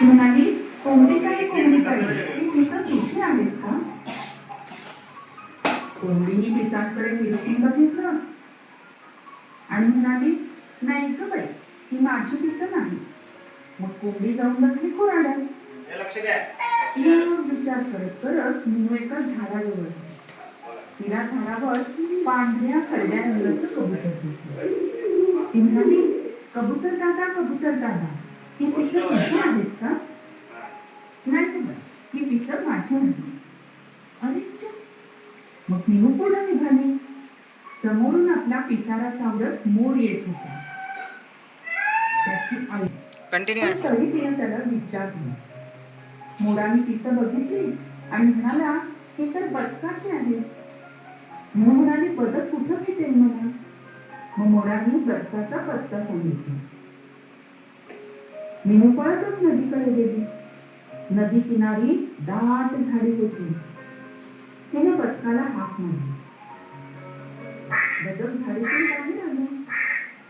ती म्हणाली, कोंबडीकडे कोंबडीकडे ही पिसं तुझी आहेत का? कोंबडीही पिसांकडे निरखून बघितलं आणि म्हणाली, नाही ग बाई, ही माझी पिसं नाही. मग कोंबडी जाऊन बसली कुऱ्हाड्यात. विचार करत करत मीनू एका झाडाजवळ. तिला झाडावर पांढऱ्या करड्या रंगाचं कबूतर दिसलं. ती म्हणाली, कबूतर दादा, ही पिसं तुझी आहेत का? नाही ग बाई, ही पिसं माझी नाही. अरे मग मीनू पुढे निघाली. समोरून आपला पिसारा सावरत मोर येत होता. त्याची आई तरी तिने त्याला विचारलं. मोराने पिसं बघितली आणि म्हणाला, ही तर बदकाची आहे. मीनू म्हणाली, बदक कुठं भेटेल मला? मग मोराने बदकाचा पत्ता सांगितला. मीनू पळतच नदीकडे गेली. नदी किनारी दाट झाडी होती. तिने बदकाला हाक मारली. बदक झाडीतून बाहेर आलं.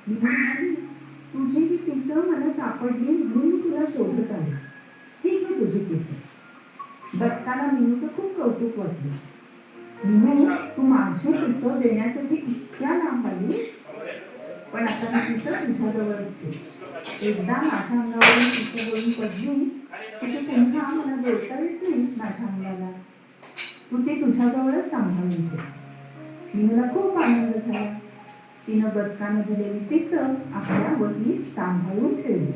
मीनू म्हणाली, तुझी ही पिसं मला सापडली म्हणून तुला शोधत आहे. ठीक आहे तुझी पिसं. बदकाला मीनूचं खूप कौतुक वाटलं. मीनू, तू माझी पिसं देण्यासाठी इतक्या लांब आली, पण आता मी पिसं तुझ्याजवळ असते. एकदा माझ्या अंगावरून पिसं गळून पडली की ती पुन्हा मला जोडता येत नाही माझ्या अंगाला. तू ते तुझ्याजवळच सांभाळून ठेव. मीनूला खूप आनंद झाला. तिनं बदकानं दिलेली पिसं आपल्या वहीत सांभाळून ठेवली.